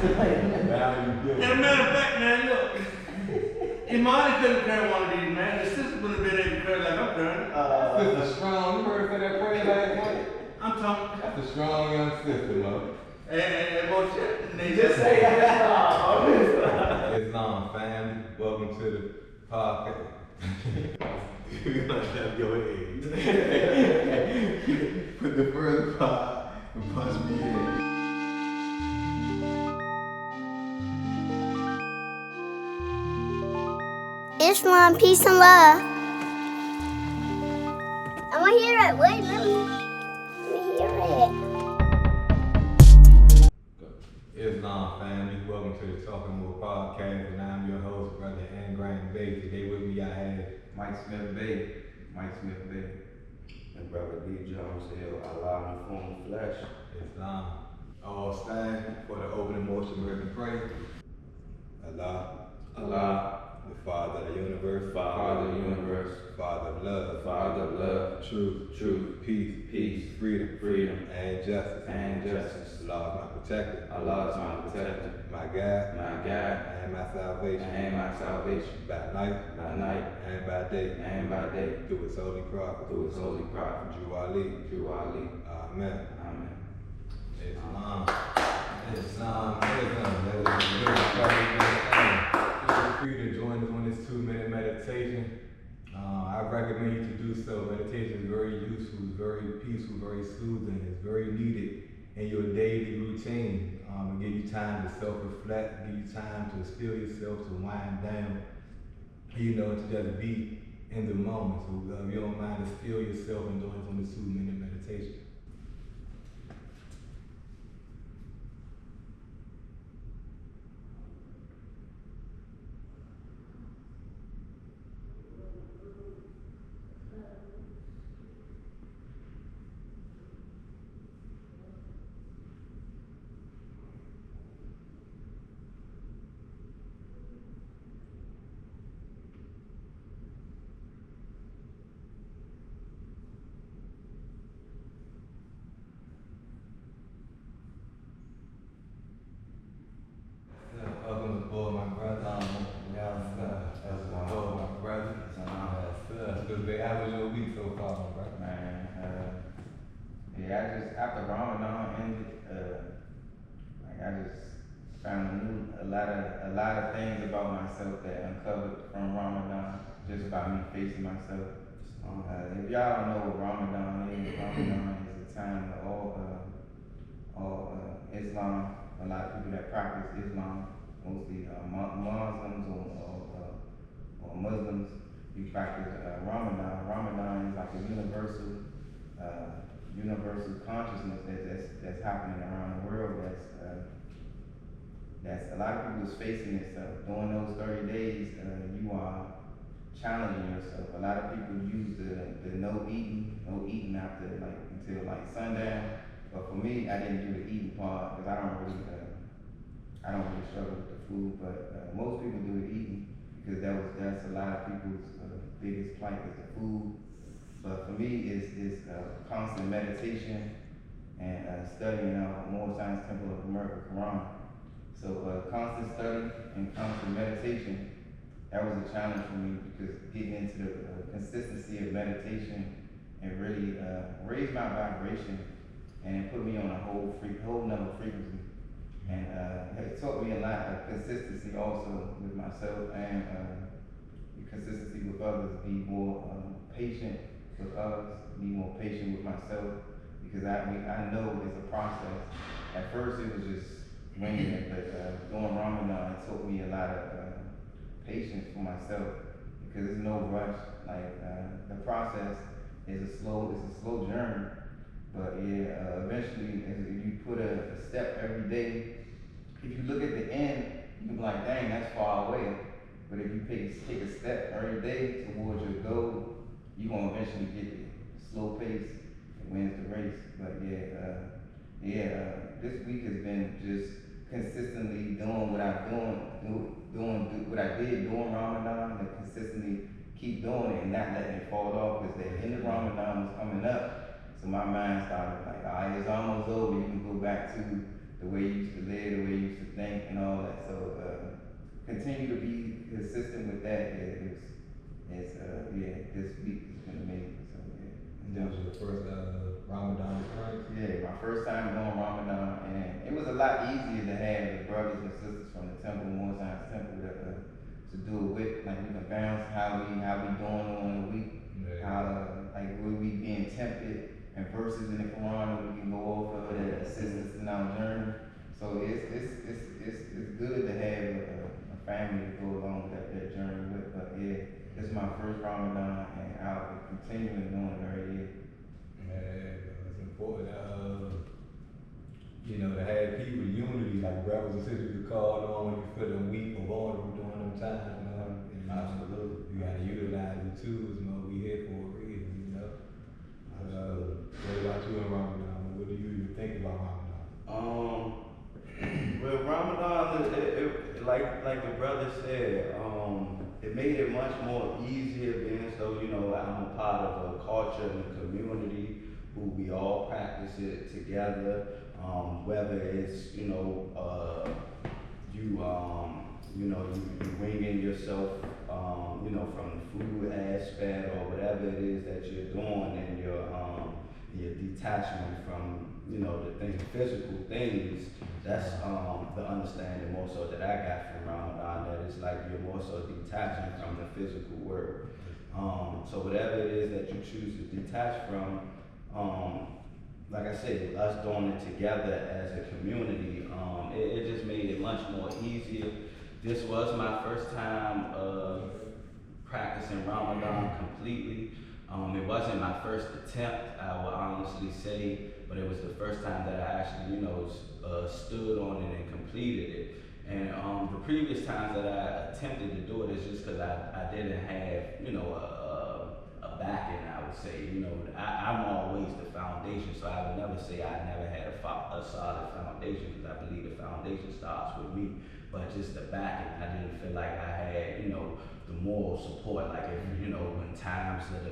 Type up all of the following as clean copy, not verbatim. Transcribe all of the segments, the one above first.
Now you good. As a matter of fact, man, look, if Monty couldn't carry one of these, man, the sister wouldn't have been able to carry like I'm carrying. Sister strong, you heard her say that prayer last night? I'm talking. That's a strong young sister, mother. And bullshit. They Just say that. Islam family, welcome to the podcast. We're gonna have your age. Put the further part and punch me in. Islam, peace and love. I want to hear it. Wait, let me hear it. Islam family, welcome to the Talking Moor podcast, and I'm your host, Brother Angrain Bay. Today with me I have Mike Smith Bay, And Brother D. Jones Hill, Allah in the form of flesh. Islam. All stand for the opening motion where we pray. Allah, the Father of the universe, Father of the universe, Father of love, Father of love, truth, peace, freedom, and justice. Allah is my protector. Allah is my protector, My guide, and my salvation. By night, and by day. Through His holy prophet, Jew Ali. Amen. Islam. Feel free to join us on this 2-minute meditation. I recommend you to do so. Meditation is very useful, it's very peaceful, very soothing. It's very needed in your daily routine. It gives you time to self-reflect, give you time to still yourself, to wind down, to just be in the moment. So if you don't mind to still yourself and doing it on this 2-minute meditation. Welcome aboard, my brother. It's good day. How was your week so far, my brother? man. I just after Ramadan ended, I just found a lot of things about myself that uncovered from Ramadan just by me facing myself. If y'all don't know what Ramadan is a time of all Islam. A lot of people that practice Islam, mostly Muslims or Muslims, you practice Ramadan. Ramadan is like a universal consciousness that's happening around the world. That's a lot of people is facing this stuff. During those 30 days, you are challenging yourself. A lot of people use the no eating after until sundown. But for me, I didn't do the eating part because I don't really struggle with the food. But most people do the eating because that's a lot of people's biggest plight is the food. But for me, it's constant meditation and studying Moorish Science Temple of America Quran. So constant study and constant meditation, that was a challenge for me because getting into the consistency of meditation and really raised my vibration and put me on a whole nother frequency. And it taught me a lot of consistency also with myself and consistency with others, be more patient with others, be more patient with myself, because I know it's a process. At first it was just winging it, but during Ramadan it taught me a lot of patience for myself, because there's no rush. The process is a slow journey, but eventually if you put a step every day, if you look at the end, you can be like, dang, that's far away. But if you take a step every day towards your goal, you're going to eventually get there. Slow pace wins the race. But this week has been just consistently doing what I did during Ramadan, to consistently keep doing it and not letting it fall off, because the end of Ramadan was coming up. So my mind started like, all right, it's almost over. You can go back to the way you used to live, the way you used to think and all that. So continue to be consistent with that. Yeah, this week has been amazing. So yeah. And that was your first Ramadan experience? Yeah, my first time doing Ramadan, and it was a lot easier to have the brothers and sisters from the temple, Moor Science Temple, to do it with. Like we can bounce how we doing on the week, how like where we being tempted, and verses in the Quran that we can go off of that assist us in our journey. So it's good to have a family to go along with that journey with. But yeah, this is my first Ramadan, and I'll be continuing doing it every year. Man, it's important, you know, to have people, unity, like brothers and sisters you call on when you feeling weak or vulnerable during them times, you know. And, Absolutely. You gotta utilize the tools, you know, we here for a reason, you know. What about you in Ramadan? What do you even think about Ramadan? Well, Ramadan, like the brother said, it made it much more easier being so, you know, I'm a part of a culture and a community who we all practice it together. Whether it's, you know, you winging yourself, you know, from the food aspect or whatever it is that you're doing, and your detachment from, you know, the physical things. That's the understanding more so that I got from Ramadan, that it's like you're more so detaching from the physical world. So whatever it is that you choose to detach from, like I said, us doing it together as a community, it just made it much more easier. This was my first time practicing Ramadan completely. It wasn't my first attempt, I will honestly say, but it was the first time that I actually, you know, stood on it and completed it. And the previous times that I attempted to do it is just because I didn't have, you know, a backing, I would say. You know, I'm always the foundation, so I would never say I never had a solid foundation, because I believe the foundation starts with me. But just the backing, I didn't feel like I had, you know, the moral support. Like if, you know, when times that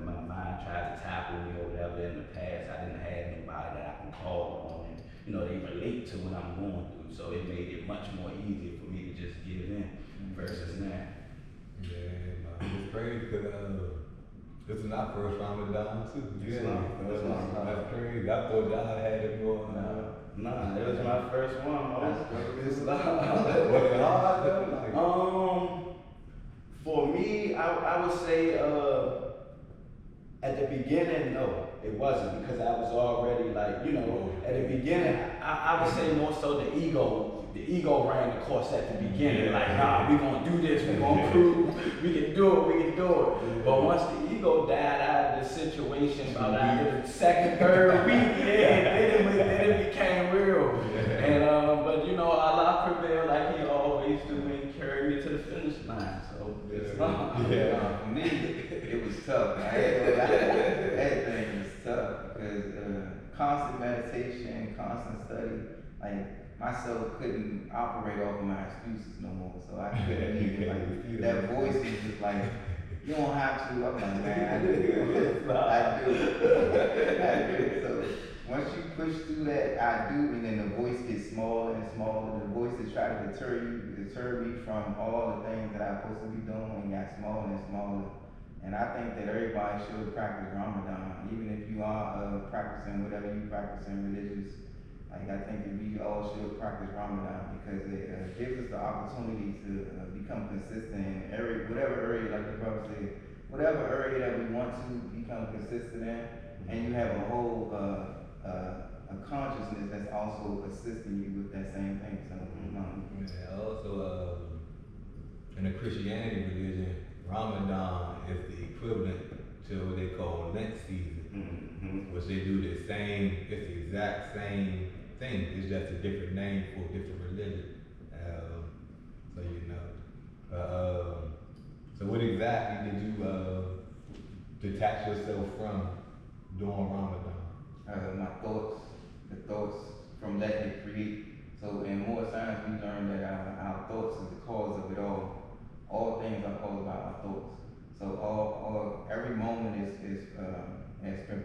my mind tried to tackle me or whatever in the past, I didn't have anybody that I can call on, and, you know, they relate to what I'm going through. So it made it much more easier for me to just give in versus now. Yeah, man, it's crazy because this is not first Ramadan too. That's crazy. I thought y'all had it more. Nah, it was my first one. Was it hard though? For me, I would say at the beginning, no, it wasn't, because I was already like, you know, at the beginning, I would say more so the ego ran the course at the beginning, like, nah, we gonna do this, we gonna prove, we can do it. But once the ego died out of the situation, about after the second, third week, then it became real. And but you know, Allah prevailed like He always do, and carried me to the finish line. So For me, it was tough. Everything was tough because constant meditation, constant study, like myself couldn't operate off of my excuses no more. So I couldn't even, like, that voice was just like, you don't have to. I'm like, man, I do. So once you push through that I do, and then the voice gets smaller and smaller, the voice that try to deter me from all the things that I'm supposed to be doing, got smaller and smaller. And I think that everybody should practice Ramadan, even if you are practicing whatever you practicing religious. Like, I think that we all should practice Ramadan, because it gives us the opportunity to become consistent in whatever area, like the brother said, whatever area that we want to become consistent in, and you have a whole a consciousness that's also assisting you with that same thing. So, Yeah, also, in the Christianity religion, Ramadan is the equivalent to what they call Lent season, which they do it's the exact same thing. It's just a different name for a different religion. So you know. So what exactly did you detach yourself from during Ramadan? The thoughts from letting it create. So in Moorish Science, we learned that our thoughts is the cause of it all. All things are caused by our thoughts. So every moment has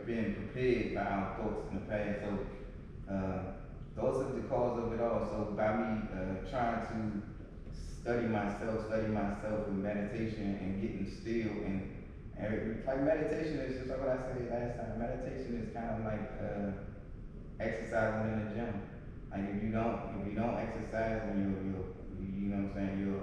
been prepared by our thoughts in the past. So those are the cause of it all. So by me trying to study myself with meditation and getting still and like meditation is just like what I said last time. Meditation is kind of like exercising in the gym. Like if you don't exercise, then you know what I'm saying, your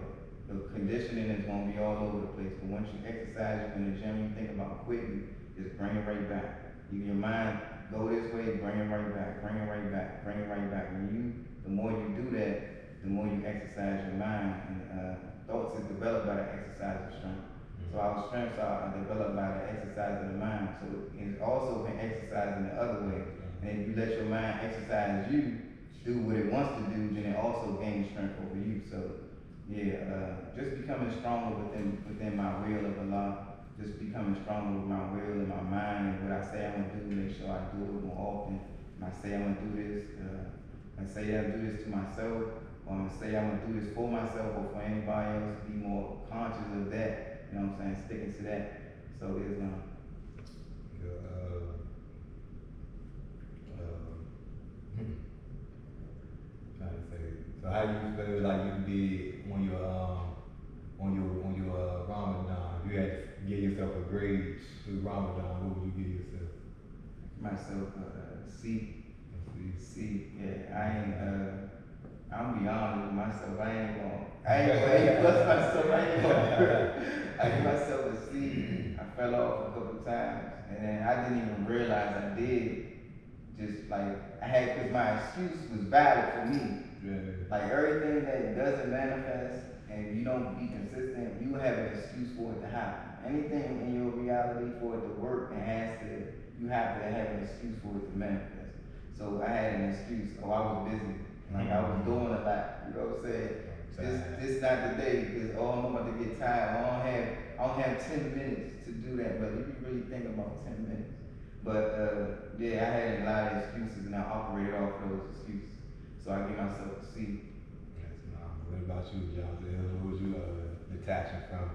conditioning is gonna be all over the place. But once you exercise, you're in the gym, you think about quitting, just bring it right back. Your mind go this way, bring it right back, bring it right back, bring it right back. The more you do that, the more you exercise your mind, and thoughts is developed by the exercise of strength. So our strengths are developed by the exercise of the mind. So it also can exercise in the other way. And if you let your mind exercise you, do what it wants to do, then it also gains strength over you. So yeah, just becoming stronger within my will of Allah, just becoming stronger with my will and my mind, and what I say I'm gonna do, make sure I do it more often. When I say I'm gonna do this, I say I'm gonna do this to myself, or I'm gonna say I'm gonna do this for myself or for anybody else, be more conscious of that, you know what I'm saying, sticking to that. So there's trying to say. So how you feel like you did on your Ramadan? If you had to give yourself a grade through Ramadan, what would you give yourself? myself C. Yeah, I'm gonna be honest with myself. I ain't gonna plus myself. I give myself a C. I fell off a couple times, and then I didn't even realize I did. Just like cause my excuse was valid for me. Yeah. Like everything that doesn't manifest and you don't be consistent, you have an excuse for it to happen. Anything in your reality for it to work, you have to have an excuse for it to manifest. So I had an excuse. I was busy. Like I was doing a lot. You know what I'm saying? This not the day because I'm about to get tired. I don't have 10 minutes to do that. But if you really think about 10 minutes. But yeah, I had a lot of excuses and I operated off those excuses. So I give myself a C. Yes, what about you, John? What was you detaching from?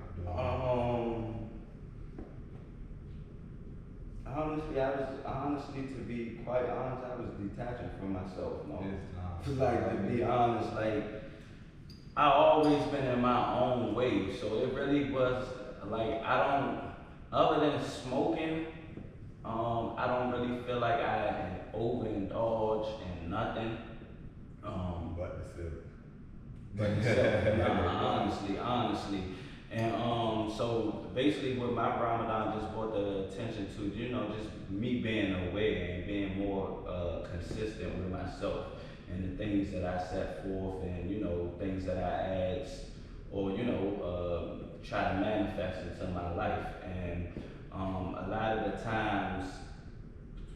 Honestly, to be quite honest, I was detaching from myself. No? Yes, Like to be honest, like I always been in my own way, so it really was like other than smoking, I don't really feel like I overindulge in nothing. But honestly. And so basically what my Ramadan just brought the attention to, just me being aware and being more consistent with myself and the things that I set forth and, things that I ask or, try to manifest into my life. And a lot of the times,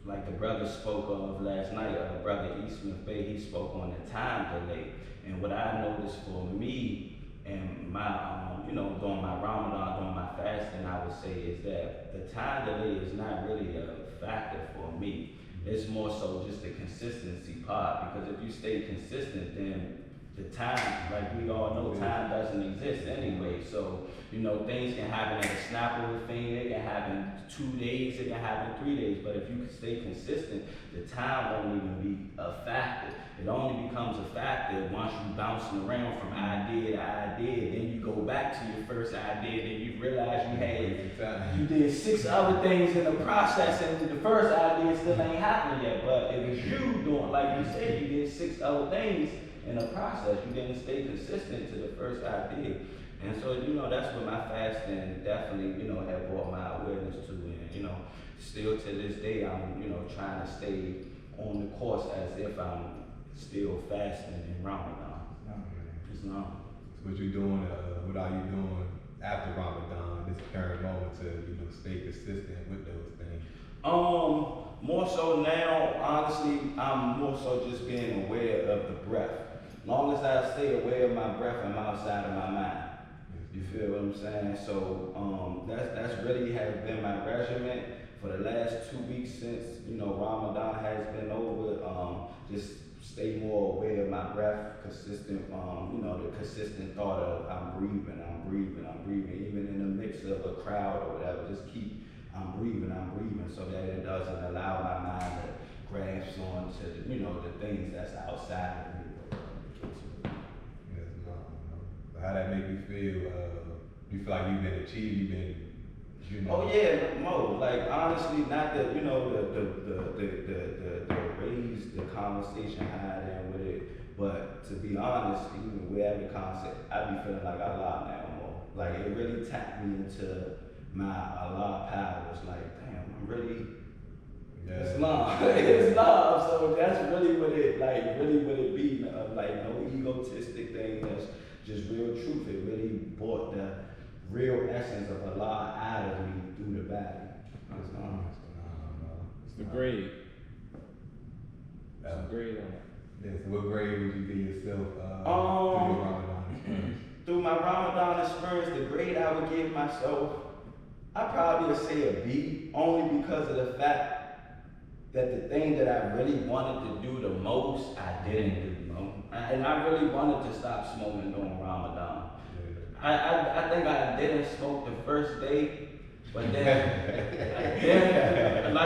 like the brother spoke of last night, Brother Eastman Bay, he spoke on the time delay. And what I noticed for me and my, during my Ramadan, during my fasting, I would say is that the time delay is not really a factor for me. It's more so just the consistency part, because if you stay consistent, then the time, like we all know, time doesn't exist anyway. So, things can happen at a snap of a finger. It can happen 2 days, it can happen 3 days. But if you can stay consistent, the time won't even be a factor. It only becomes a factor once you're bouncing around from idea to idea. Then you go back to your first idea, then you realize you did 6 other things in the process, and the first idea still ain't happening yet. But it was you doing, like you said, you did 6 other things in the process. You didn't stay consistent to the first idea. And so, that's what my fasting definitely, had brought my awareness to. And, still to this day, I'm, trying to stay on the course as if I'm still fasting in Ramadan. So what you doing, what are you doing after Ramadan, this current moment to, stay consistent with those things? More so now, honestly, I'm more so just being aware of the breath. As long as I stay aware of my breath, I'm outside of my mind. You feel what I'm saying? So that's really has been my regimen for the last 2 weeks since Ramadan has been over. Just stay more aware of my breath, consistent. The consistent thought of I'm breathing, even in the mix of a crowd or whatever. Just keep I'm breathing, so that it doesn't allow my mind to grasps on to the, the things that's outside of me. Yes, no. So how that make you feel? You feel like you've been achieved, Oh yeah, Mo. Like honestly, not the raise the conversation higher than with it, but to be honest, even with every concept, I be feeling like I lie now more. Like it really tapped me into my Allah powers. Like damn, I'm really. Islam. Islam. So that's really what it be. Like no egotistic thing. That's just real truth. It really brought the real essence of Allah out of me through the body. It's the grade. It's the grade on it. Yeah, so what grade would you give yourself Through my Ramadan experience, the grade I would give myself, I probably would say a B, only because of the fact that the thing that I really wanted to do the most, I didn't do. And I really wanted to stop smoking during Ramadan. I think I didn't smoke the first day, but then, I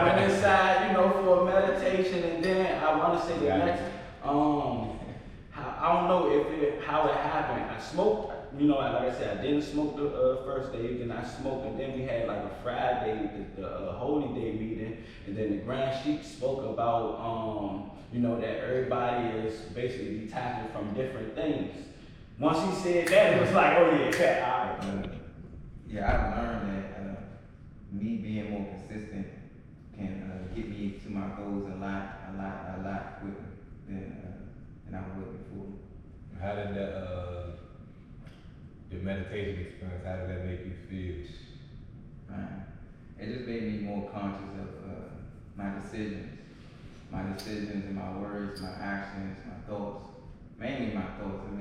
went inside, for a meditation, and then I want to say the next, I don't know how it happened. I smoked, like I said, I didn't smoke the first day, then I smoked, and then we had like a Friday, the Holy Day meeting, and then the Grand Sheik spoke about, that everybody is basically detaching from different things. Once he said that, it was like, oh yeah, all right. Yeah, I've learned that me being more consistent can get me to my goals a lot quicker than I would before. How did that the meditation experience? How did that make you feel? It just made me more conscious of my decisions and my words, my actions, my thoughts. Mainly my thoughts. It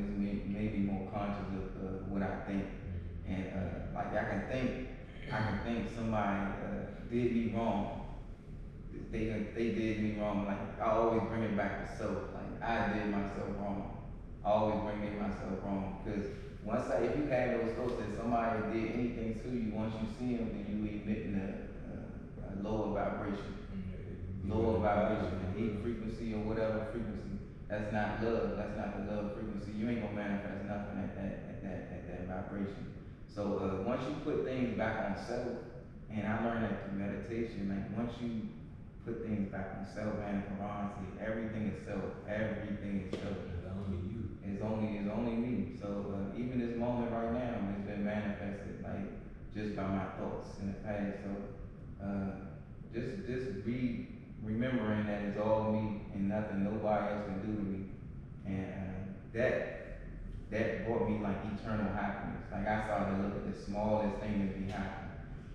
made me more conscious of what I think, and like I can think somebody did me wrong. They did me wrong. Like I always bring it back to self. Like I did myself wrong. I always bring myself wrong because if you have those thoughts that somebody did anything to you, once you see them, then you emitting a lower vibration, a heat frequency or whatever frequency. That's not love. That's not the love frequency. You ain't gonna manifest nothing at that vibration. So once you put things back on self, and I learned that through meditation, like once you put things back on self, and Quran says everything is self. Everything is self. It's only you. It's only me. So even this moment right now, it's been manifested like just by my thoughts in the past. So just remembering that it's all me and nothing nobody else can do to me, and that brought me like eternal happiness. Like I started to look at the smallest thing and be happy,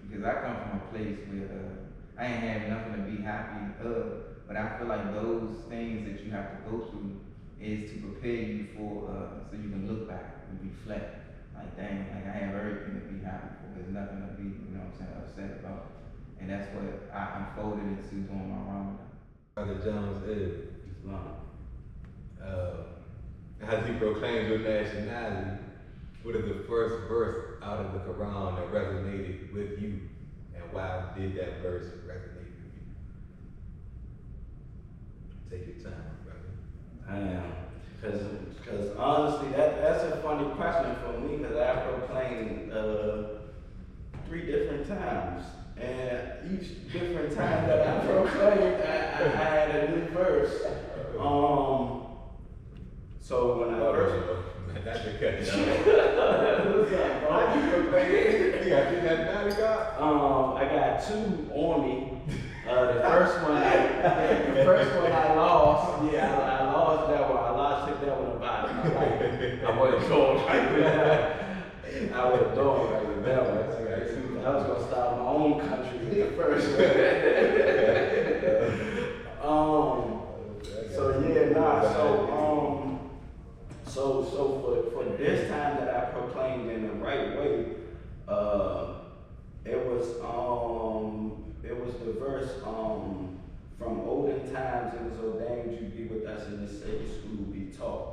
because I come from a place where I ain't have nothing to be happy of, but I feel like those things that you have to go through is to prepare you for so you can look back and reflect. Like dang, like I have everything to be happy for. There's nothing to be, upset about. And that's what I unfolded into during my Ramadan. Brother Jones is Islam. as he proclaims your nationality, what is the first verse out of the Quran that resonated with you, and why did that verse resonate with you? Take your time, brother. I am. Because honestly, that's a funny question for me, because I proclaimed 3 different times. And each different time that I proclaimed, I had a new verse. So when I first... That's the cut. What's up, bro? How you proclaim? You got that I got 2 on me. The first one I lost. Yeah, I lost that one. I took that one about it. I wasn't doing right with that. I wasn't doing right with that one. I was gonna start my own country with the first one. So for this time that I proclaimed in the right way, it was the verse from olden times it was ordained you be with us in the sacred school be taught.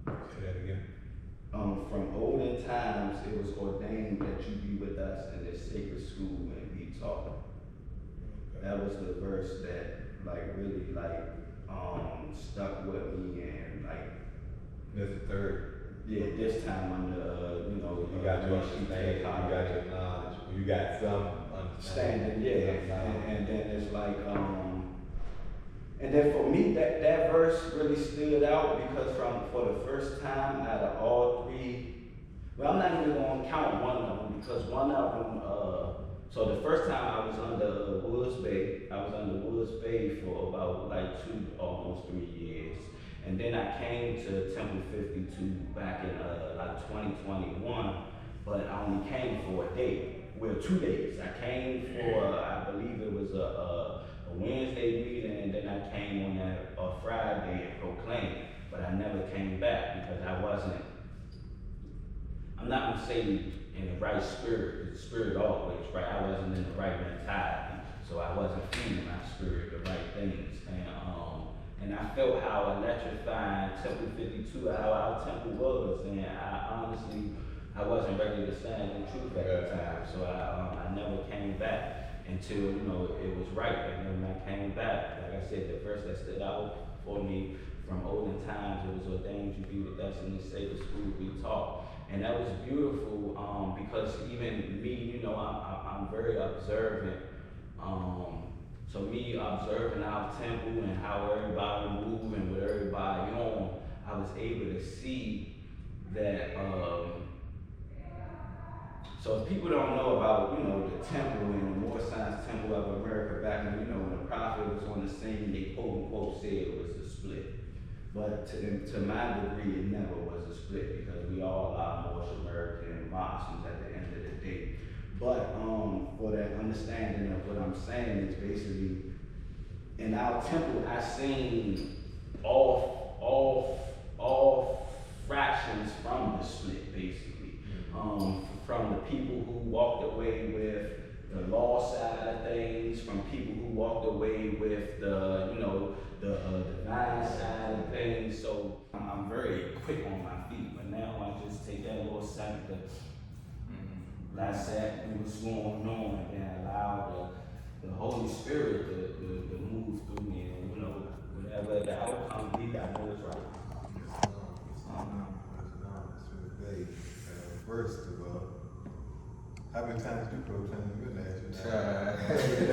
Say that again. From olden times it was ordained that you be with us in this sacred school and be taught. That was the verse that like really like stuck with me and like That's the third. yeah, this time under You got your understanding, you got your knowledge, you got some understanding, yeah. And then it's like and then for me that verse really stood out because for the first time out of all three, well, I'm not even going to count one of them because one of them, so the first time I was under Woods Bay for about like almost 3 years. And then I came to Temple 52 back in like 2021, but I only came for a day, well 2 days. I came for, I believe it was a Wednesday meeting, and then I came on a Friday and proclaimed, but I never came back because I'm not gonna say in the right spirit, the spirit always, right? I wasn't in the right mentality, so I wasn't feeding my spirit the right things. And I felt how electrifying Temple 52, how our temple was, and I wasn't ready to stand in truth at the time, so I never came back until, it was right. And then when I came back, like I said, the verse that stood out for me from olden times, it was ordained you be with us in the sacred school we taught. And that was beautiful because even me, I'm very observant. So me observing our temple and how everybody moved and with everybody on, I was able to see that. So if people don't know about, the temple and the Moorish Science Temple of America back when, when the prophet was on the scene, they quote unquote said it was a split. But to my degree, it never was a split because we all are Moorish American Muslims at the end of the day. But for that understanding of what I'm saying is basically, in our temple, I seen all fractions from the split, basically. From the people who walked away with the law side of things, from people who walked away with the divine side of things. So I'm very quick on my feet, but now I just take that little second to dissect what's going on and allow the Holy Spirit to move through me, and whatever the outcome be, I know it's right. First of all, how many times did you proclaim your nation? That's a good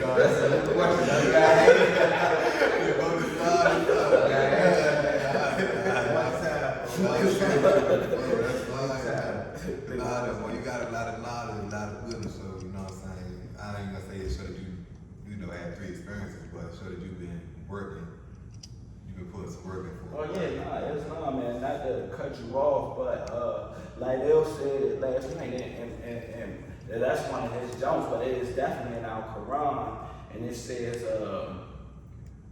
You got a lot of knowledge, a lot of wisdom, so you know what I'm saying. I ain't gonna say it showed that you had 3 experiences, but it showed that you've been working. You've been putting some work in for it. Oh yeah, it's not, man. Not to cut you off, but like Lil said it last night, and that's one of his jokes, but it is definitely in our Quran, and it says,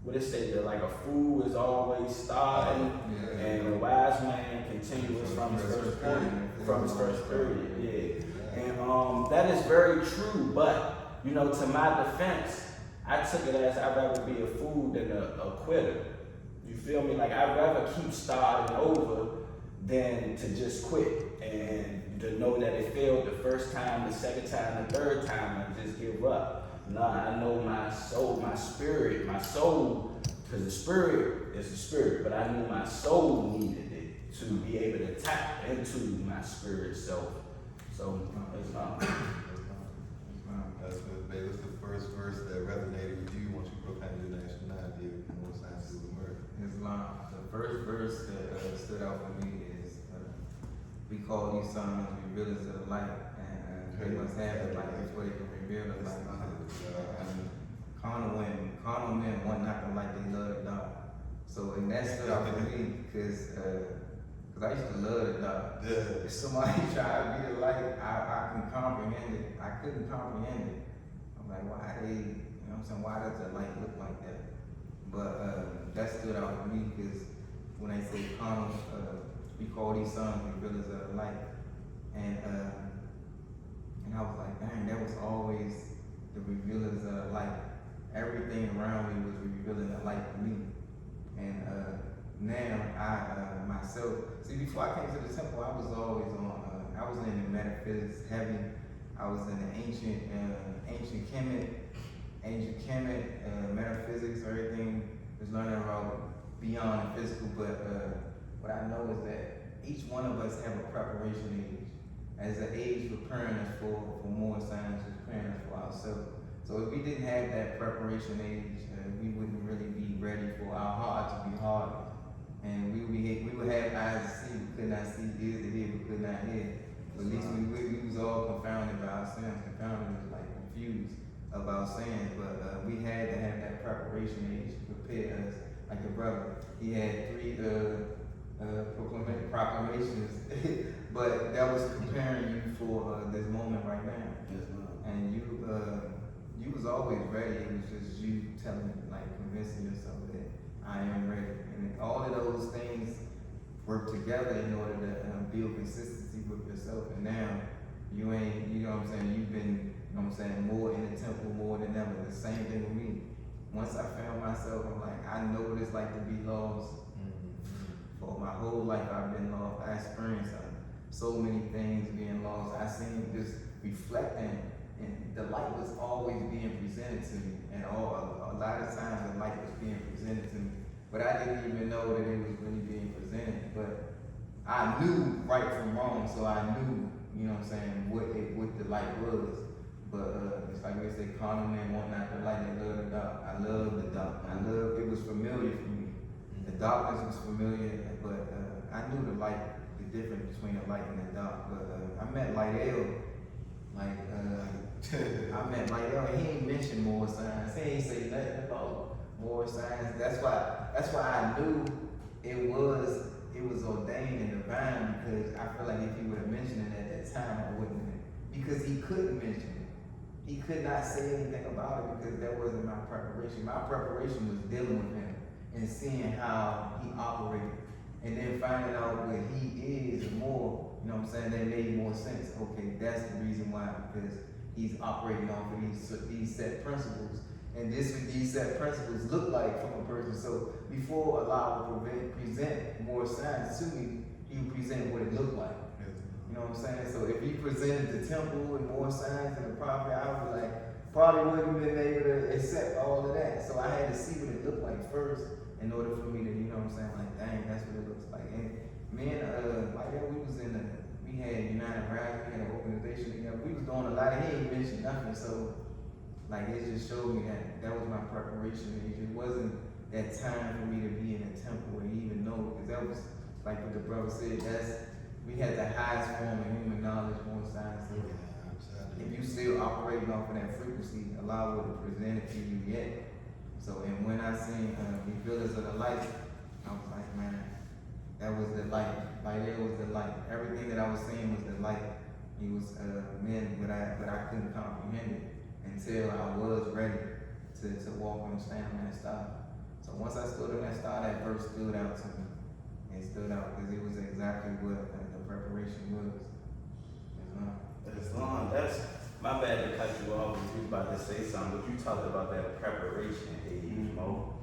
what it say that like a fool is always starving, and a wise man continues from his first period. Yeah. And that is very true, but to my defense, I took it as I'd rather be a fool than a quitter. You feel me? Like I'd rather keep starting over than to just quit and to know that it failed the first time, the second time, the third time, and just give up. Nah, I know my soul, my spirit, because the spirit is the spirit, but I knew my soul needed it to be able to tap into my spirit self. So it's not. That's what's the first verse that resonated with you once you proclaimed your nationality of the Moorish Science of America? Islam. The first verse that stood out for me is, we call these sons revealers of the light, and they must have the light before they can reveal the light. Carnal men want not the light, they love the dark. So, and that stood out for me because I used to love the dark. If somebody tried to be the light, I can comprehend it. I couldn't comprehend it. I'm like, why why does the light look like that? But that stood out for me because when they say carnal, we call these sons revealers of the light. And I was like, dang, that was always the revealers of the light. Everything around me was revealing the light for me. And now I myself, see, before I came to the temple, I was always I was in the metaphysics heavy. I was in the ancient Kemet, ancient Kemet, metaphysics, everything is learning about beyond the physical. But what I know is that each one of us have a preparation age. As an age preparing us for more science, preparing us for ourselves. So if we didn't have that preparation age, we wouldn't really be ready for our heart to be hardened. And we would have eyes to see, we could not see, ears to hear, we could not hear. But at least we was all confounded by our sins. Confounded is like confused about sins. But we had to have that preparation age to prepare us. Like the brother, he had 3 proclamations, but that was preparing you for this moment right now. Yes, ma'am. And you was always ready. It was just you telling, like convincing yourself that I am ready. And all of those things work together in order to build consistency with yourself. And now you ain't, you know what I'm saying, you've been, you know what I'm saying, more in the temple more than ever. The same thing with me. Once I found myself, I'm like, I know what it's like to be lost. For my whole life I've been lost. I experienced so many things being lost. I seen just reflecting, and the light was always being presented to me. And a lot of times the light was being presented to me. But I didn't even know that it was really being presented. But I knew right from wrong, so I knew, you know what I'm saying, what the light was. But it's like they say, carnal men want not the light, they love the dark. I love the dark. It was familiar for me. The darkness was familiar, but I knew the light, the difference between the light and the dark. But I met Lightel, I met Lightel, and he ain't mentioned Moorish Science. He ain't say nothing about Moorish Science. That's why I knew it was ordained and divine, because I feel like if he would have mentioned it at that time, I wouldn't have. Because he couldn't mention it. He could not say anything about it because that wasn't my preparation. My preparation was dealing with him and seeing how he operated. And then finding out what he is more, you know what I'm saying, that made more sense. Okay, that's the reason why, because he's operating off of these set principles. And this what these set principles look like from a person. So before Allah would present more science to me, he would present what it looked like. You know what I'm saying? So if he presented the temple and more signs and the prophet, I was like, probably wouldn't have been able to accept all of that. So I had to see what it looked like first in order for me to, you know what I'm saying, like, dang, that's what it looks like. And me and like that, we had United Rise, we had an organization together. We was doing a lot, he ain't mentioned nothing. So like it just showed me that was my preparation. It wasn't that time for me to be in a temple and even know, because that was like what the brother said, we had the highest form of human knowledge, more science. If you still operating off of that frequency, Allah would have presented to you yet. So, and when I seen the pillars of the light, I was like, man, that was the light. Like it was the light. Everything that I was seeing was the light. He was but I couldn't comprehend it until I was ready to walk on, stand on that star. So once I stood on that star, that verse stood out to me. It stood out because it was exactly what the preparation was. Islam, that's my bad to cut you off if you was about to say something, but you talked about that preparation age, Mo.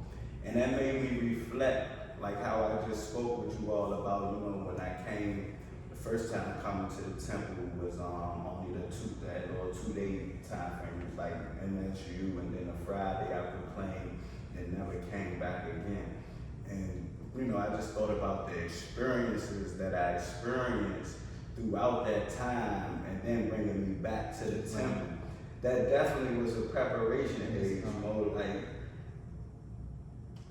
And that made me reflect, like how I just spoke with you all about, you know, when I came, the first time coming to the temple was only that little 2-day time frame. It was like MSU, and then a Friday I proclaimed and never came back again. And you know, I just thought about the experiences that I experienced throughout that time, and then bringing me back to the temple. That definitely was a preparation age, you know, like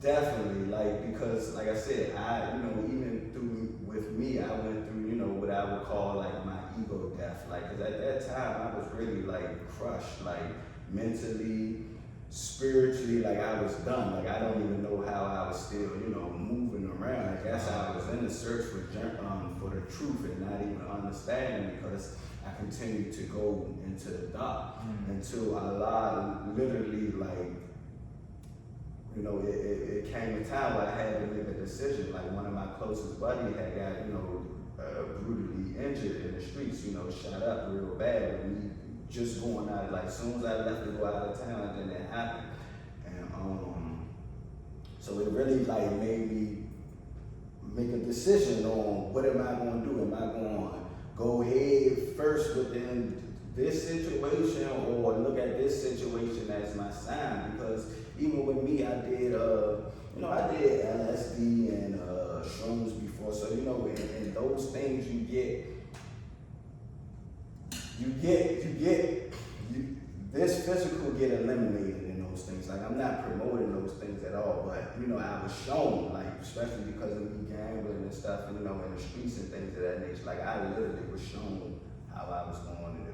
definitely, like, because like I said, you know, even with me, I went through, you know, what I would call like my ego death, like, cause at that time I was really like crushed, like mentally, spiritually, like I was done. Like I don't even know how I was still, you know, moving around. I guess I was in the search for the truth and not even understanding, because I continued to go into the dark until Allah literally, like, you know, it came a time where I had to make a decision. Like one of my closest buddies had got, you know, brutally injured in the streets, you know, shot up real bad with me just going out. Like as soon as I left to go out of town, then it happened. And so it really like made me make a decision on what am I going to do. Am I going to go ahead first with this situation or look at this situation as my sign, because even with me, I did I did LSD and shrooms before, so in those things this physical get eliminated in those things. Like, I'm not promoting those things at all, but I was shown, like, especially because of me gambling and stuff, in the streets and things of that nature. Like, I literally was shown how I was going to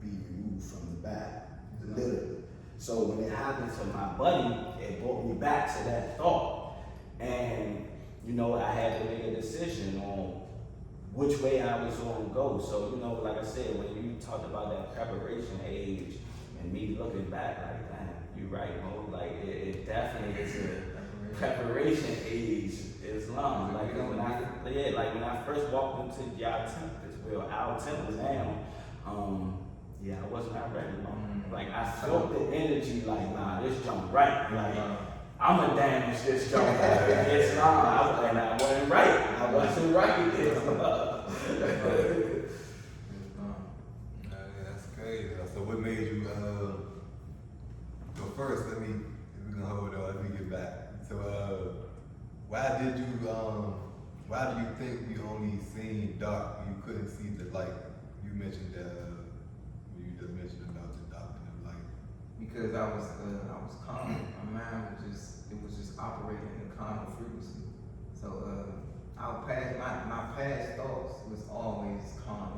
be removed from the back, literally. So when it happened to my buddy, it brought me back to that thought, and I had to make a decision on which way I was going to go. So like I said, when you talked about that preparation age, and me looking back, like, damn, you're right, Mo. Like, it definitely is a preparation age Islam. Like, when I first walked into y'all temple, our temple now, I was not ready, man. Like, I felt the energy, like, nah, this jump right. Like, I'ma damage this jump. Islam, and I wasn't right. I wasn't right. That's crazy. So what made you so first we're gonna hold on, let me get back. So why do you think you only seen dark, you couldn't see the light? You mentioned you just mentioned about the dark and the light. Because I was calm. My mind was just operating in a calm frequency. So my past thoughts was always calm.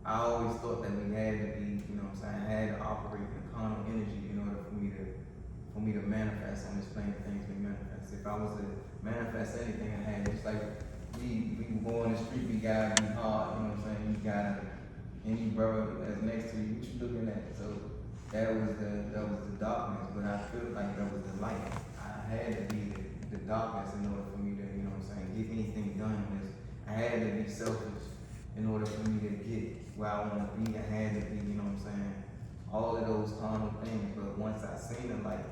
I always thought that we had to be, I had to operate in a calm energy in order for me to manifest on this plane of things we manifest. If I was to manifest anything I had, just like we go on the street, we gotta be hard, you gotta, any brother that's next to you, what you looking at? So that was the darkness, but I feel like that was the light. I had to be the darkness in order for me to, get anything done. I had to be selfish in order for me to get where I want to be. I had to be, all of those carnal things. But once I seen the light,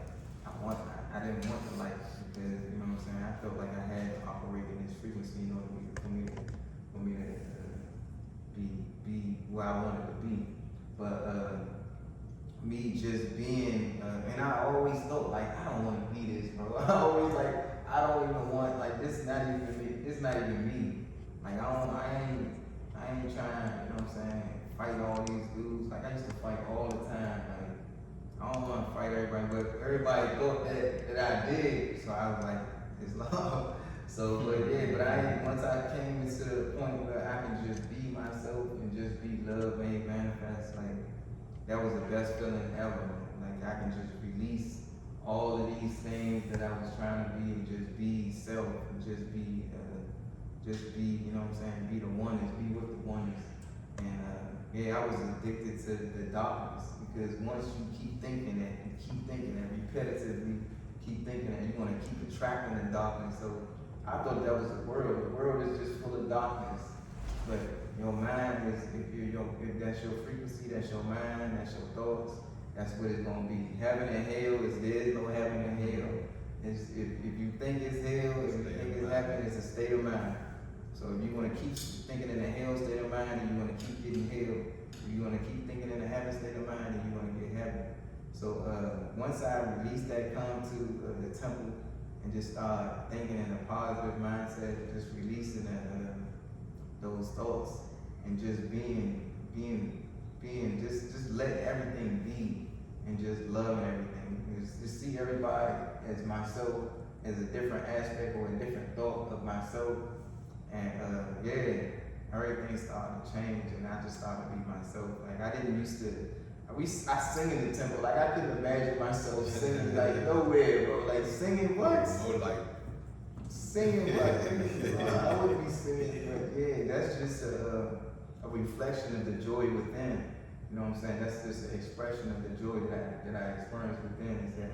I didn't want the light because, I felt like I had to operate in this frequency in order for me to be where I wanted to be. But me just being, and I always thought, like, I don't want to be this, bro. I always I don't even want, this not even me. It's not even me. Like, I ain't trying, fight all these dudes. Like, I used to fight all the time. Like, I don't want to fight everybody, but everybody thought that I did. So I was like, it's love. So, once I came into the point where I can just be myself and just be love made manifest, like, that was the best feeling ever. Like, I can just release all of these things that I was trying to be and just be self and just be, be the oneness, be with the oneness. And I was addicted to the darkness because once you keep thinking that repetitively, keep thinking that, you want to keep attracting the darkness. So I thought that was the world. The world is just full of darkness. But your mind is, if that's your frequency, that's your mind, that's your thoughts, that's what it's gonna be. Heaven and hell there's no heaven and hell. If you think it's hell, if you think it's heaven, it's a state of mind. So if you wanna keep thinking in a hell state of mind, and you wanna keep getting hell. If you wanna keep thinking in a heaven state of mind, and you wanna get heaven. So once I released that, come to the temple and just start thinking in a positive mindset, just releasing those thoughts and just being, just let everything be and just loving everything. Just see everybody as myself, as a different aspect or a different thought of myself. And everything started to change and I just started to be myself. Like, I didn't used to, I sing in the temple. Like, I couldn't imagine myself singing, like, nowhere, bro. Like, singing what? Singing what? I wouldn't be singing, but that's just a reflection of the joy within. You know what I'm saying? That's just an expression of the joy that I experience within, is that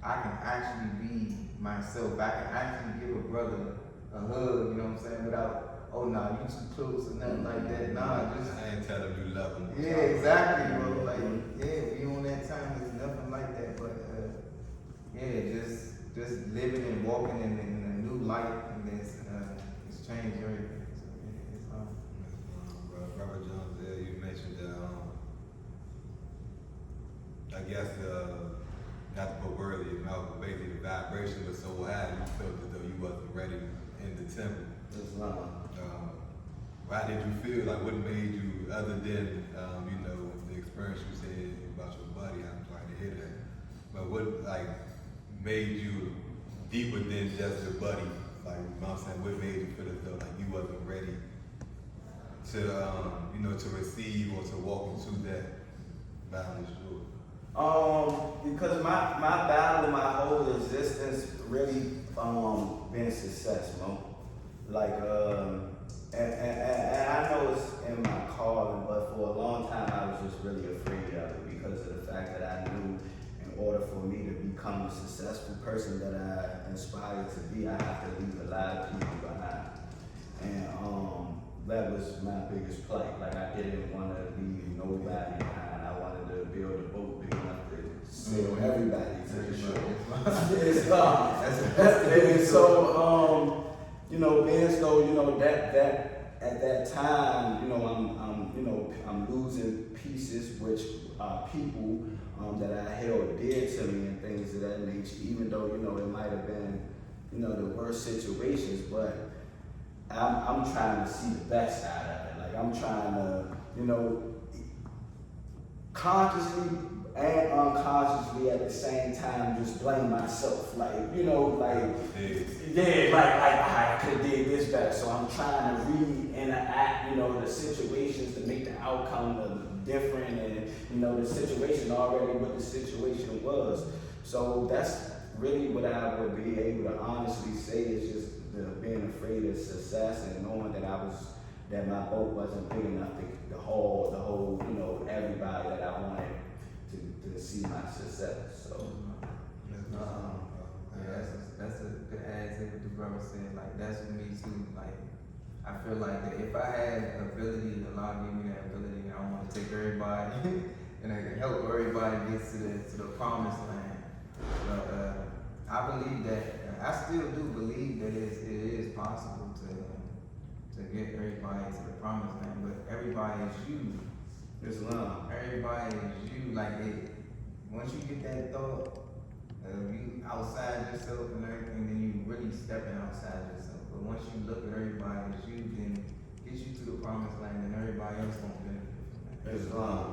I can actually be myself. I can actually give a brother a hug, you know what I'm saying, without, oh nah, you too close or nothing like that. Nah, just, I ain't telling you love him. yeah, exactly, bro. Like, we on that time, there's nothing like that, but just living and walking in a new light, and it's changed everything. So it's Robert Jones, you mentioned guess not to put words in your mouth, but basically the vibration was so high you felt as though you wasn't ready in the temple. How did you feel? Like what made you, other than you know, the experience you said about your buddy? I'm trying to hear that. But what like made you deeper than just your buddy? Like you know what I'm saying, what made you feel as though like you wasn't ready to you know, to receive or to walk into that boundless joy? Because my battle, my whole existence really been success, man. Like and I know it's in my calling, but for a long time I was just really afraid of it because of the fact that I knew in order for me to become the successful person that I aspired to be, I have to leave a lot of people behind. And that was my biggest plight. Like I didn't want to leave nobody behind. I wanted to build a boat big enough to sail everybody to the shore. And so, you know, being so, you know, that at that time, you know, I'm losing pieces which are people that I held dear to me and things of that nature. Even though, you know, it might have been, you know, the worst situations, but I'm trying to see the best out of it. Like I'm trying to, you know, consciously and unconsciously at the same time just blame myself. Like, you know, like, yeah, like I could have did this better. So I'm trying to reenact, you know, the situations to make the outcome different and, you know, the situation already what the situation was. So that's really what I would be able to honestly say is just being afraid of success and knowing that that my boat wasn't big enough to hold the whole, you know, everybody that I wanted to see my success. So, yeah, that's a good answer what the brother said. Like that's for me too. Like I feel like that if I had ability, Allah gave me that ability, I want to take everybody and I can help everybody get to the promised land. But I believe that I still do believe that it is possible to get everybody to the promised land. But everybody is you. Islam. Everybody is you. Like it. Once you get that thought of you outside yourself and everything, then you really stepping outside yourself. But once you look at everybody as you, then get you to the promised land, and everybody else gonna benefit from that. Islam.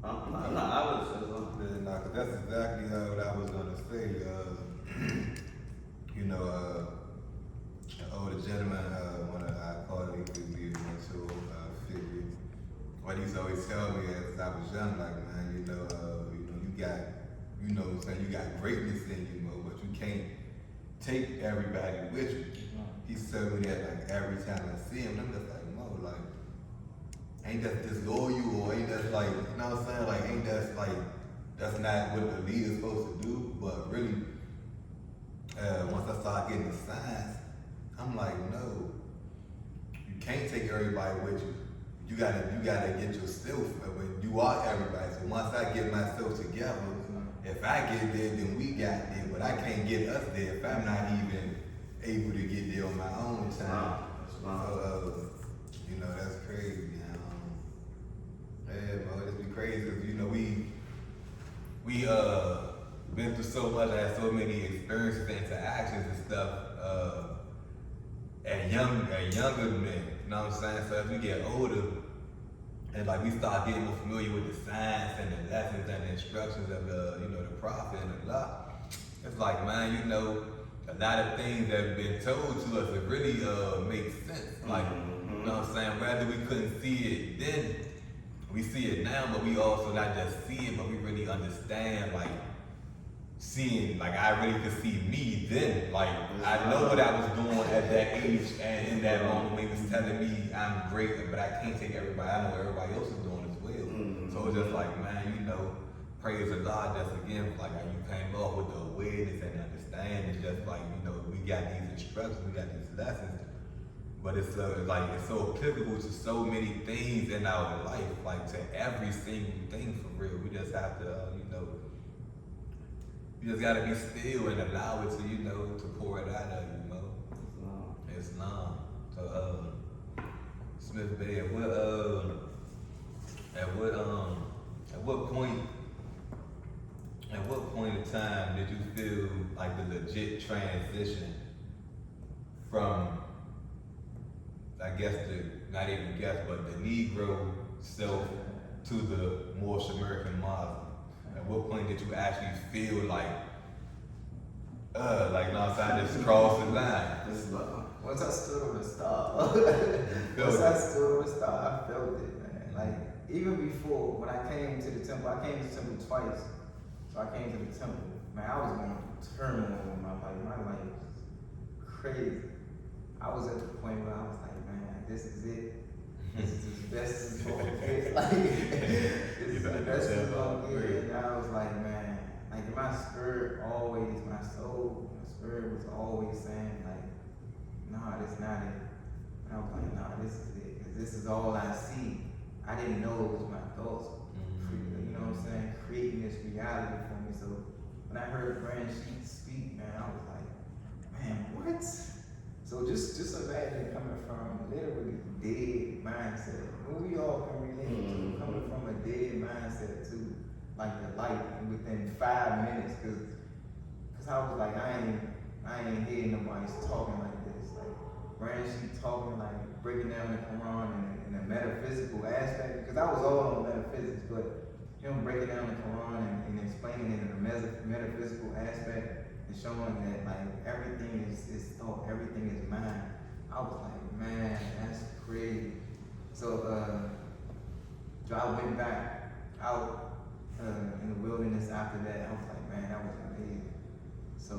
No, I was Islam. Yeah, nah, 'cause that's exactly what I was gonna say. You know, the gentleman, when I called him, we went to figure. What he's always tell me as I was young, like man, you know, you got, you know, what I'm saying, you got greatness in you, Mo, but you can't take everybody with you. He told me that like every time I see him, I'm just like, Mo, like, ain't that disloyal or ain't that like, you know what I'm saying, like, ain't that like, that's not what the leader's supposed to do, but really, once I start getting the signs, I'm like, no, you can't take everybody with you. You gotta get yourself, but you are everybody. So once I get myself together, if I get there, then we got there. But I can't get us there if I'm not even able to get there on my own time. So, you know, that's crazy. Yeah, bro, it'd be crazy because, you know, we been through so much, I had so many experiences and interactions and stuff at younger men. You know what I'm saying? So as we get older, and like we start getting more familiar with the science and the lessons and the instructions of the, you know, the prophet and the law, it's like, man, you know, a lot of things that have been told to us, it really makes sense. Like, you know what I'm saying? Whether we couldn't see it then, we see it now, but we also not just see it, but we really understand, like, seeing, like I really could see me then. Like I know what I was doing at that age and in that moment when he was telling me I'm great, but I can't take everybody. I know what everybody else is doing as well. So it's just like, man, you know, praise the Lord just again, like how you came up with the awareness and understanding. Just like, you know, we got these instructions, we got these lessons, but it's like it's so applicable to so many things in our life, like to every single thing for real. We just have to, you know. You just gotta be still and allow it to, you know, to pour it out of you, know. Islam. So, Smith Bay, at what point transition from, I guess not even guess, but the Negro self to the Moorish American Muslim? At what point did you actually feel like, you know what I'm saying, just cross the line? Once I stood on the star, I felt it, man. Like, even before, when I came to the temple, I came to the temple twice. So I came to the temple, man, I was going through turmoil in my life. My life was crazy. I was at the point where I was like, man, this is it. This is as best as it's gonna get. Like, this is the best it's gonna get. And I was like, man, like my spirit always, my soul, my spirit was always saying, like, nah, this not it. And I was like, nah, this is it. Because this is all I see. I didn't know it was my thoughts. You know what I'm saying? Creating this reality for me. So when I heard Grand Sheik speak, man, I was like, man, what? So just imagine coming from literally dead mindset. What we all can relate to, coming from a dead mindset to like the light within 5 minutes, cause I was like, I ain't hearing nobody talking like this. Like Grand Sheik talking, like breaking down the Quran in a metaphysical aspect, because I was all on metaphysics, but him breaking down the Quran and explaining it in a metaphysical aspect and showing that like everything is thought, everything is mind. I was like, man, that's crazy. So I went back out in the wilderness after that. I was like, man, that was amazing. So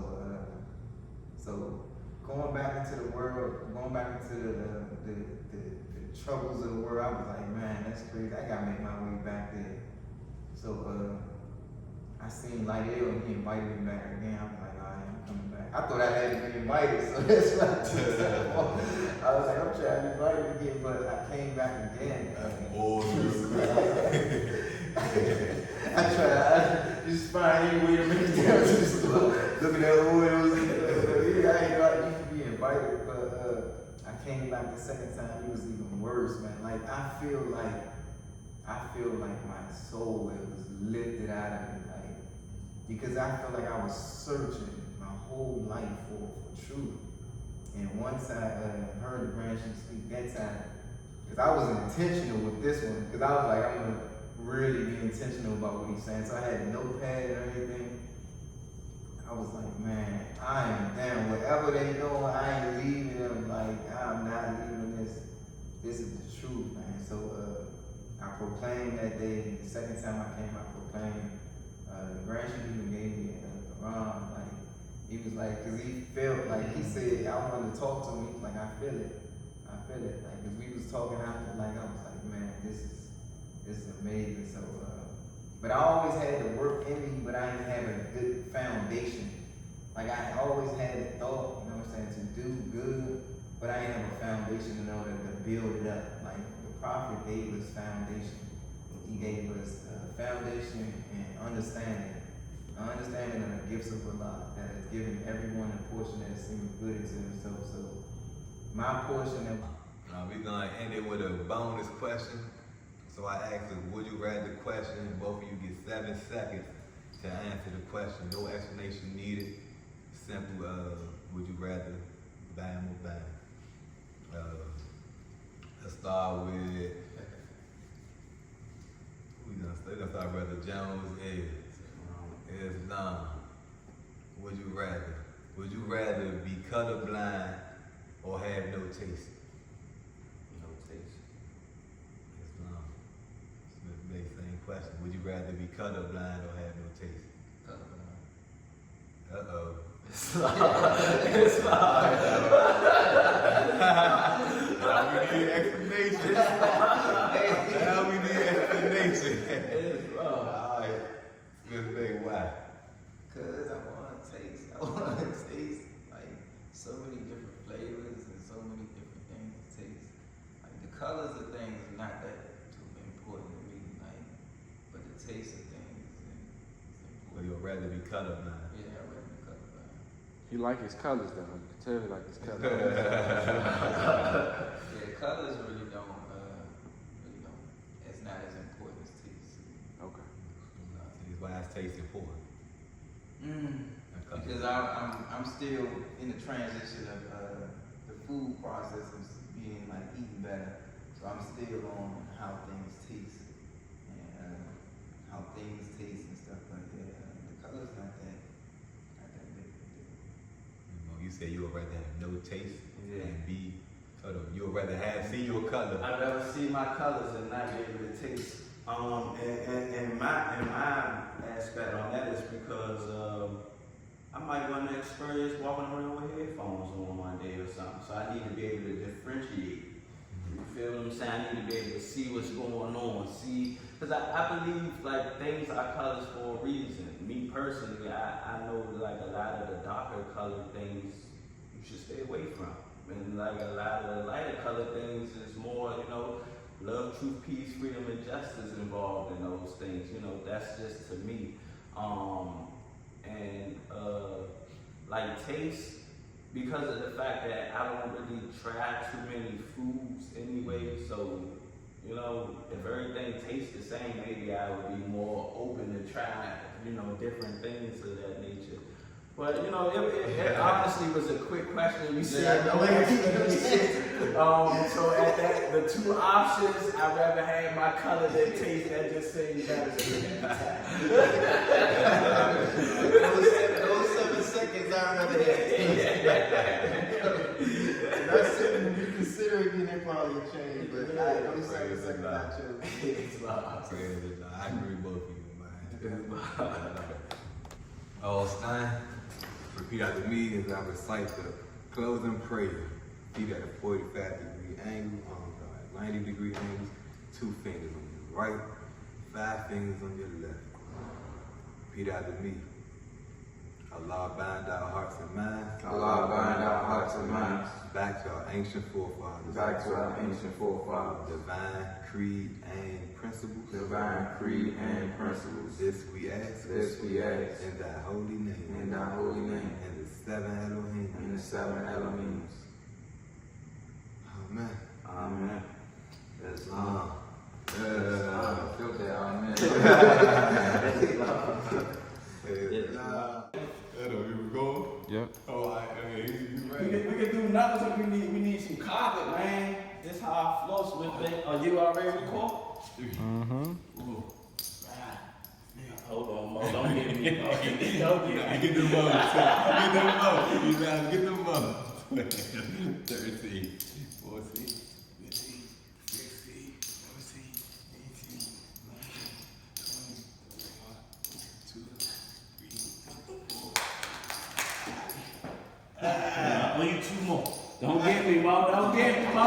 going back into the world, going back into the troubles of the world, I was like, man, that's crazy. I gotta make my way back there. So I seen Lydell and he invited me back again. I was like, all right, I'm coming back. I thought I had to be invited, so that's what I took. I was like, I'm trying to invite you again, but I came back again. I just find any way to make it down to the store, looking at oils. I ain't got you to be invited, but I came back the second time. It was even worse, man. Like I feel like my soul was lifted out of me, like because I felt like I was searching my whole life for truth. And once I heard the Grand Sheik speak that time, because I was intentional with this one, because I was like, I'm gonna really be intentional about what he's saying. So I had a notepad and everything. I was like, man, I am down. Whatever they doing, I ain't leaving them. Like, I'm not leaving this. This is the truth, man. So I proclaimed that day. The second time I came, I proclaimed. The Grand Sheik even gave me a Quran. Like, he was like, cause he felt like he said, I wanted to talk to him. He was like, I feel it. Like, cause we was talking after, like, I was like, man, this is amazing. So, but I always had the work in me, but I didn't have a good foundation. Like I always had the thought, you know what I'm saying, to do good, but I didn't have a foundation in order to build it up. Like the Prophet gave us foundation. He gave us foundation and understanding of the gifts of Allah that has given everyone a portion that seems good to himself. So my portion of we're gonna end it with a bonus question. So I asked a would you rather question, and both of you get 7 seconds to answer the question. No explanation needed. Simple, would you rather, bam or bam. Let's start with, we're gonna start with Brother Jones. Islam. Would you rather? Would you rather be colorblind or have no taste? No taste. Islam. It's the same question. Would you rather be colorblind or have no taste? Colorblind. Uh-oh. Islam. Now we need explanation. Now we need explanation. Alright. Good thing, why? Cause I wanna taste like so many different flavors and so many different things to taste. Like the colors of things are not that too important to me, like, but the taste of things is important. Well, you'd rather be colorblind. Yeah, I'd rather be colorblind. He like his colors though. You can tell he like his colors. Yeah, the colors really don't, it's not as important as taste. Okay. Why is taste important? Because I'm still in the transition of the food process of being like eating better. So I'm still on how things taste and how things taste and stuff like that. The color's not that big. You say you would rather have no taste Yeah. and be sort of, you would rather see your color. I'd rather see my colors and not be able to taste. And my aspect on that is because I might want to experience walking around with headphones on one day or something. So I need to be able to differentiate. You feel what I'm saying? I need to be able to see what's going on. See, because I believe like things are colors for a reason. Me personally, I know like a lot of the darker colored things you should stay away from. And like a lot of the lighter colored things is more, you know, love, truth, peace, freedom, and justice involved in those things. You know, that's just to me. Like taste, because of the fact that I don't really try too many foods anyway, so, you know, if everything tastes the same, maybe I would be more open to try, you know, different things of that nature. But, you know, it honestly was a quick question. You said no so at that, the two options, I'd rather have my color that taste that just say better than that. Those 7 seconds I'd rather have. That's something when you consider it, then it probably change. But those 7 seconds I chose. I agree with both of you, man. Oh, Stein, repeat after me as I recite the closing prayer. Feet at a 45-degree angle, arms are at 90-degree angles, 2 fingers on your right, 5 fingers on your left. Repeat after me. Allah bind our hearts and minds. Allah bind our hearts and minds. Back to our ancient forefathers. Back to our ancient forefathers. Divine creed and principles. Divine creed and principles. This we ask. This we ask. In thy holy name. In thy holy name. And the 7 Elohim. In the 7 Elohims. Amen. Amen. That's I feel that, amen. Here we go. Yep. Oh, you We can do nothing. We need some carpet, man. This how I floss with it. Are you already recording? Mm-hmm. Ooh. Hold on, Mo. Don't get me. Don't get me. Don't get me. Get them up. Get them up. 13, 14, 15, 16, 17, 18, 19, 20, 21, 22, 23, 24. We need 2 more. Don't get me, Mo. Don't get me, Mo.